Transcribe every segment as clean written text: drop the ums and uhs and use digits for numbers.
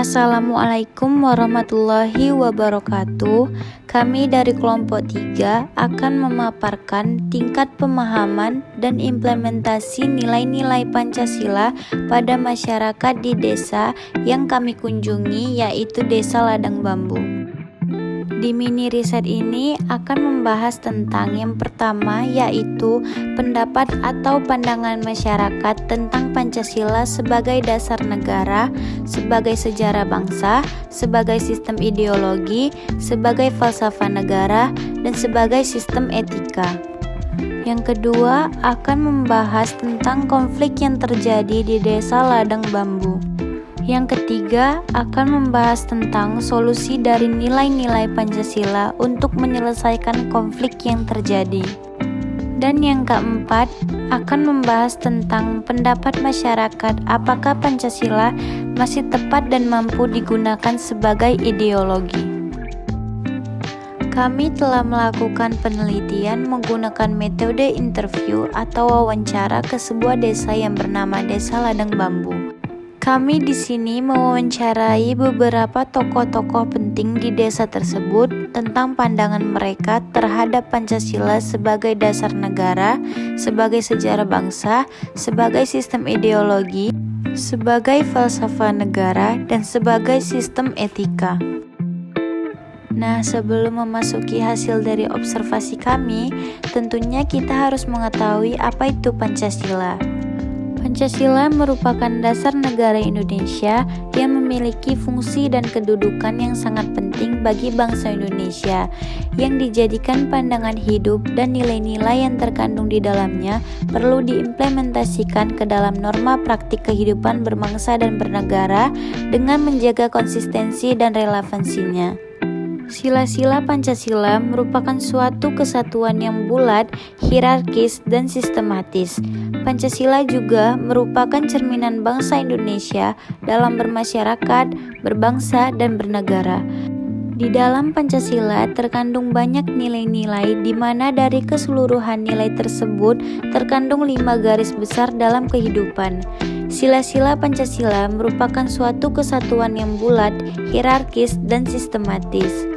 Assalamualaikum warahmatullahi wabarakatuh. Kami dari kelompok 3 akan memaparkan tingkat pemahaman dan implementasi nilai-nilai Pancasila pada masyarakat di desa yang kami kunjungi, yaitu Desa Ladang Bambu. Di mini riset ini akan membahas tentang yang pertama, yaitu pendapat atau pandangan masyarakat tentang Pancasila sebagai dasar negara, sebagai sejarah bangsa, sebagai sistem ideologi, sebagai falsafah negara, dan sebagai sistem etika. Yang kedua akan membahas tentang konflik yang terjadi di Desa Ladang Bambu. Yang ketiga akan membahas tentang solusi dari nilai-nilai Pancasila untuk menyelesaikan konflik yang terjadi. Dan yang keempat akan membahas tentang pendapat masyarakat apakah Pancasila masih tepat dan mampu digunakan sebagai ideologi. Kami telah melakukan penelitian menggunakan metode interview atau wawancara ke sebuah desa yang bernama Desa Ladang Bambu. Kami di sini mewawancarai beberapa tokoh-tokoh penting di desa tersebut tentang pandangan mereka terhadap Pancasila sebagai dasar negara, sebagai sejarah bangsa, sebagai sistem ideologi, sebagai falsafah negara, dan sebagai sistem etika. Nah, sebelum memasuki hasil dari observasi kami, tentunya kita harus mengetahui apa itu Pancasila. Pancasila merupakan dasar negara Indonesia yang memiliki fungsi dan kedudukan yang sangat penting bagi bangsa Indonesia, yang dijadikan pandangan hidup dan nilai-nilai yang terkandung di dalamnya perlu diimplementasikan ke dalam norma praktik kehidupan berbangsa dan bernegara dengan menjaga konsistensi dan relevansinya. Sila-sila Pancasila merupakan suatu kesatuan yang bulat, hierarkis, dan sistematis. Pancasila juga merupakan cerminan bangsa Indonesia dalam bermasyarakat, berbangsa, dan bernegara. Di dalam Pancasila terkandung banyak nilai-nilai di mana dari keseluruhan nilai tersebut terkandung 5 garis besar dalam kehidupan. Sila-sila Pancasila merupakan suatu kesatuan yang bulat, hierarkis, dan sistematis.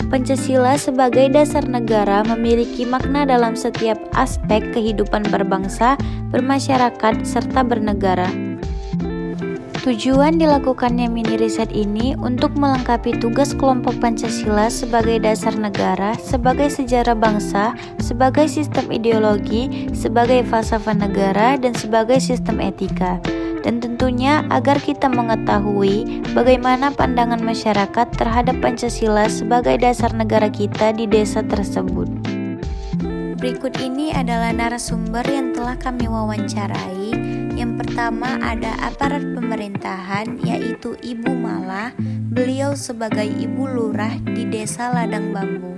Pancasila sebagai dasar negara memiliki makna dalam setiap aspek kehidupan berbangsa, bermasyarakat, serta bernegara. Tujuan dilakukannya mini riset ini untuk melengkapi tugas kelompok Pancasila sebagai dasar negara, sebagai sejarah bangsa, sebagai sistem ideologi, sebagai falsafah negara, dan sebagai sistem etika. Dan tentunya agar kita mengetahui bagaimana pandangan masyarakat terhadap Pancasila sebagai dasar negara kita di desa tersebut. Berikut ini adalah narasumber yang telah kami wawancarai. Yang pertama ada aparat pemerintahan, yaitu Ibu Mala. Beliau sebagai Ibu Lurah di Desa Ladang Bambu.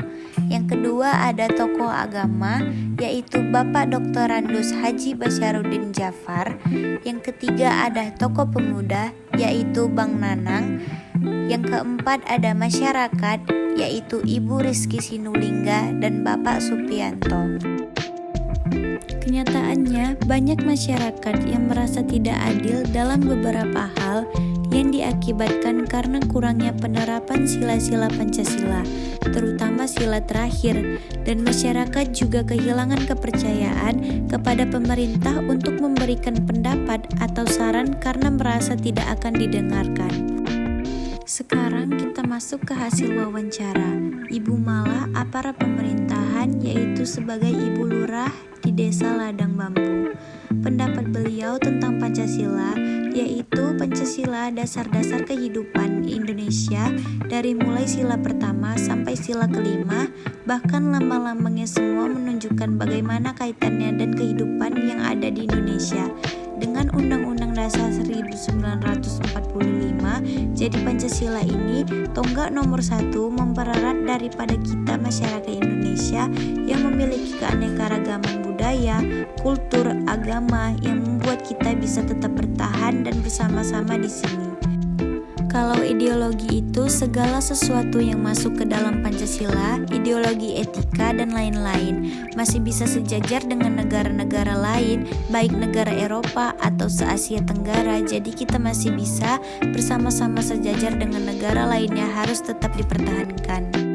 Yang kedua ada tokoh agama, yaitu Bapak Dr. Randus Haji Basyarudin Jafar. Yang ketiga ada tokoh pemuda, yaitu Bang Nanang. Yang keempat ada masyarakat, yaitu Ibu Rizky Sinulingga dan Bapak Supianto. Kenyataannya, banyak masyarakat yang merasa tidak adil dalam beberapa hal yang diakibatkan karena kurangnya penerapan sila-sila Pancasila, terutama sila terakhir, dan masyarakat juga kehilangan kepercayaan kepada pemerintah untuk memberikan pendapat atau saran karena merasa tidak akan didengarkan. Sekarang kita masuk ke hasil wawancara. Ibu Mala, aparat pemerintahan, yaitu sebagai Ibu Lurah di Desa Ladang Bambu. Pendapat beliau tentang Pancasila, yaitu Pancasila dasar-dasar kehidupan Indonesia dari mulai sila pertama sampai sila kelima, bahkan lambang-lambangnya semua menunjukkan bagaimana kaitannya dan kehidupan yang ada di Indonesia. Dengan Undang-Undang Dasar 1945, jadi Pancasila ini tonggak nomor 1 mempererat daripada kita masyarakat Indonesia yang memiliki keanekaragaman budaya, kultur, agama yang membuat kita bisa tetap bertahan dan bersama-sama di sini. Kalau ideologi itu segala sesuatu yang masuk ke dalam Pancasila, ideologi etika, dan lain-lain, masih bisa sejajar dengan negara-negara lain, baik negara Eropa atau se-Asia Tenggara. Jadi kita masih bisa bersama-sama sejajar dengan negara lainnya, harus tetap dipertahankan.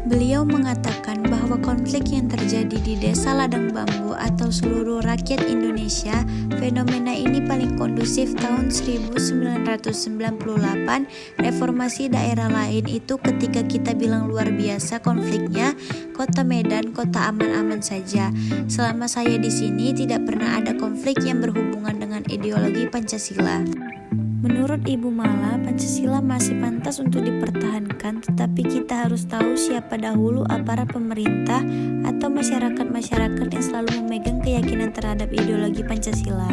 Beliau mengatakan bahwa konflik yang terjadi di Desa Ladang Bambu atau seluruh rakyat Indonesia, fenomena ini paling kondusif tahun 1998. Reformasi daerah lain itu ketika kita bilang luar biasa konfliknya, Kota Medan kota aman-aman saja. Selama saya di sini tidak pernah ada konflik yang berhubungan dengan ideologi Pancasila. Menurut Ibu Mala, Pancasila masih pantas untuk dipertahankan, tetapi kita harus tahu siapa dahulu aparat pemerintah atau masyarakat-masyarakat yang selalu memegang keyakinan terhadap ideologi Pancasila.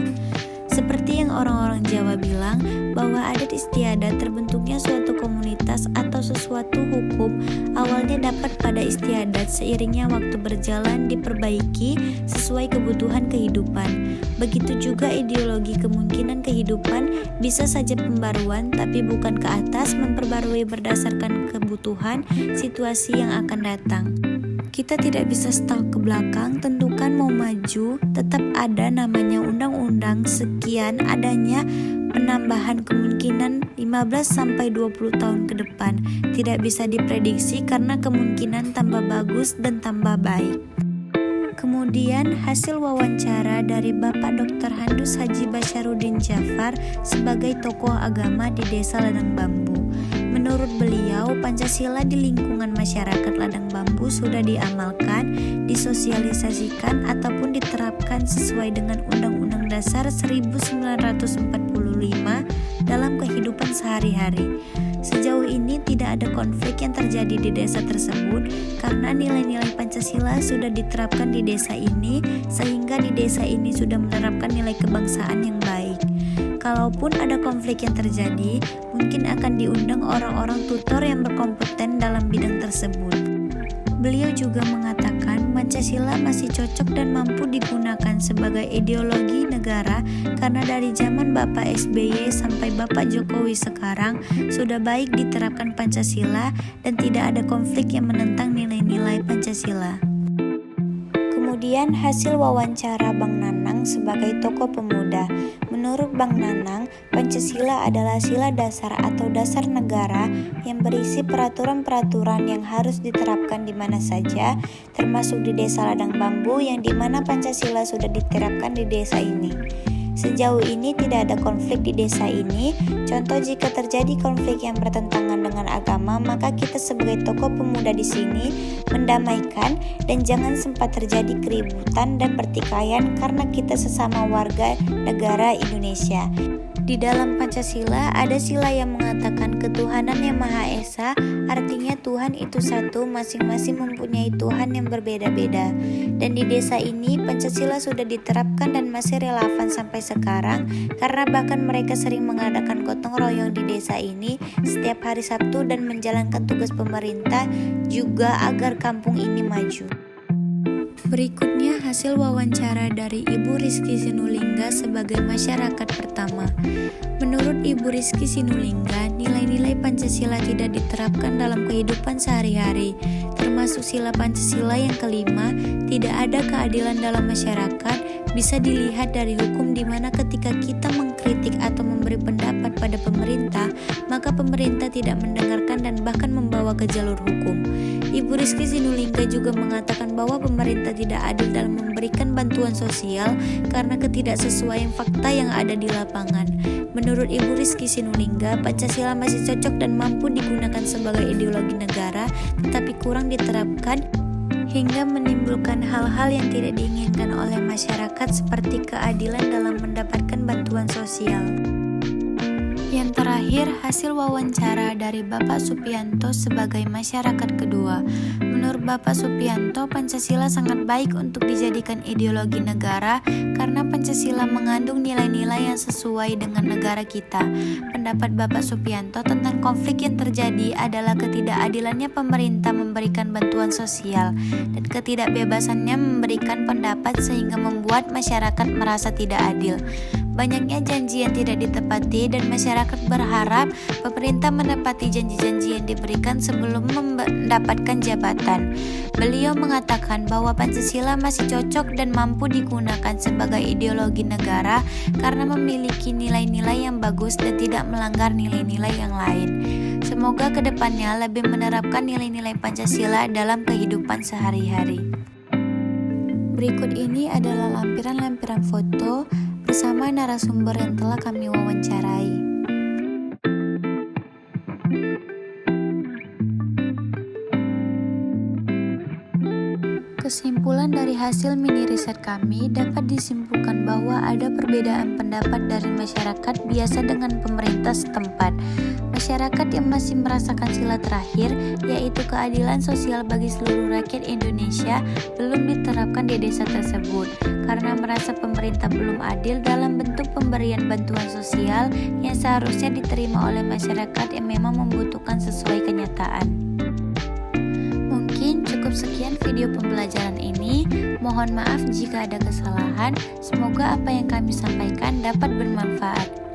Seperti yang orang-orang Jawa bilang, bahwa adat istiadat terbentuknya suatu komunitas atau sesuatu hukum awalnya dapat pada istiadat, seiringnya waktu berjalan diperbaiki sesuai kebutuhan kehidupan. Begitu juga ideologi kemungkinan kehidupan bisa saja pembaruan, tapi bukan ke atas, memperbarui berdasarkan kebutuhan situasi yang akan datang. Kita tidak bisa stuck ke belakang, tentukan mau maju, tetap ada namanya undang-undang sekian adanya penambahan kemungkinan 15-20 tahun ke depan. Tidak bisa diprediksi karena kemungkinan tambah bagus dan tambah baik. Kemudian hasil wawancara dari Bapak Dr. Handus Haji Basyarudin Jafar sebagai tokoh agama di Desa Ladang Bambu. Menurut beliau, Pancasila di lingkungan masyarakat Ladang Bambu sudah diamalkan, disosialisasikan ataupun diterapkan sesuai dengan Undang-Undang Dasar 1945 dalam kehidupan sehari-hari. Sejauh ini tidak ada konflik yang terjadi di desa tersebut karena nilai-nilai Pancasila sudah diterapkan di desa ini, sehingga di desa ini sudah menerapkan nilai kebangsaan yang baik. Kalaupun ada konflik yang terjadi, mungkin akan diundang orang-orang tutor yang berkompeten dalam bidang tersebut. Beliau juga mengatakan Pancasila masih cocok dan mampu digunakan sebagai ideologi negara karena dari zaman Bapak SBY sampai Bapak Jokowi sekarang sudah baik diterapkan Pancasila dan tidak ada konflik yang menentang nilai-nilai Pancasila. Kemudian hasil wawancara Bang Nanang sebagai tokoh pemuda. Menurut Bang Nanang, Pancasila adalah sila dasar atau dasar negara yang berisi peraturan-peraturan yang harus diterapkan di mana saja, termasuk di Desa Ladang Bambu yang dimana Pancasila sudah diterapkan di desa ini. Sejauh ini tidak ada konflik di desa ini. Contoh, jika terjadi konflik yang bertentangan dengan agama, maka kita sebagai tokoh pemuda di sini mendamaikan dan jangan sempat terjadi keributan dan pertikaian karena kita sesama warga negara Indonesia. Di dalam Pancasila ada sila yang mengatakan ketuhanan yang Maha Esa, artinya Tuhan itu satu, masing-masing mempunyai Tuhan yang berbeda-beda. Dan di desa ini Pancasila sudah diterapkan dan masih relevan sampai sekarang karena bahkan mereka sering mengadakan gotong royong di desa ini setiap hari Sabtu dan menjalankan tugas pemerintah juga agar kampung ini maju. Berikutnya hasil wawancara dari Ibu Rizky Sinulingga sebagai masyarakat pertama. Menurut Ibu Rizky Sinulingga, nilai-nilai Pancasila tidak diterapkan dalam kehidupan sehari-hari, termasuk sila Pancasila yang kelima, tidak ada keadilan dalam masyarakat, bisa dilihat dari hukum di mana ketika kita mengkritik atau memberi pendapat pada pemerintah, maka pemerintah tidak mendengarkan dan bahkan membawa ke jalur hukum. Ibu Rizky Sinulingga juga mengatakan bahwa pemerintah tidak adil dalam memberikan bantuan sosial karena ketidaksesuaian fakta yang ada di lapangan. Menurut Ibu Rizky Sinulingga, Pancasila masih cocok dan mampu digunakan sebagai ideologi negara, tetapi kurang diterapkan hingga menimbulkan hal-hal yang tidak diinginkan oleh masyarakat seperti keadilan dalam mendapatkan bantuan sosial. Yang terakhir, hasil wawancara dari Bapak Supianto sebagai masyarakat kedua. Menurut Bapak Supianto, Pancasila sangat baik untuk dijadikan ideologi negara karena Pancasila mengandung nilai-nilai yang sesuai dengan negara kita. Pendapat Bapak Supianto tentang konflik yang terjadi adalah ketidakadilannya pemerintah memberikan bantuan sosial dan ketidakbebasannya memberikan pendapat sehingga membuat masyarakat merasa tidak adil. Banyaknya janji yang tidak ditepati dan masyarakat berharap pemerintah menepati janji-janji yang diberikan sebelum mendapatkan jabatan. Beliau mengatakan bahwa Pancasila masih cocok dan mampu digunakan sebagai ideologi negara karena memiliki nilai-nilai yang bagus dan tidak melanggar nilai-nilai yang lain. Semoga kedepannya lebih menerapkan nilai-nilai Pancasila dalam kehidupan sehari-hari. Berikut ini adalah lampiran-lampiran foto bersama narasumber yang telah kami wawancarai. Kesimpulan dari hasil mini riset kami dapat disimpulkan bahwa ada perbedaan pendapat dari masyarakat biasa dengan pemerintah setempat. Masyarakat yang masih merasakan sila terakhir, yaitu keadilan sosial bagi seluruh rakyat Indonesia, belum diterapkan di desa tersebut karena merasa pemerintah belum adil dalam bentuk pemberian bantuan sosial yang seharusnya diterima oleh masyarakat yang memang membutuhkan sesuai kenyataan. Mungkin cukup sekian video pembelajaran ini. Mohon maaf jika ada kesalahan. Semoga apa yang kami sampaikan dapat bermanfaat.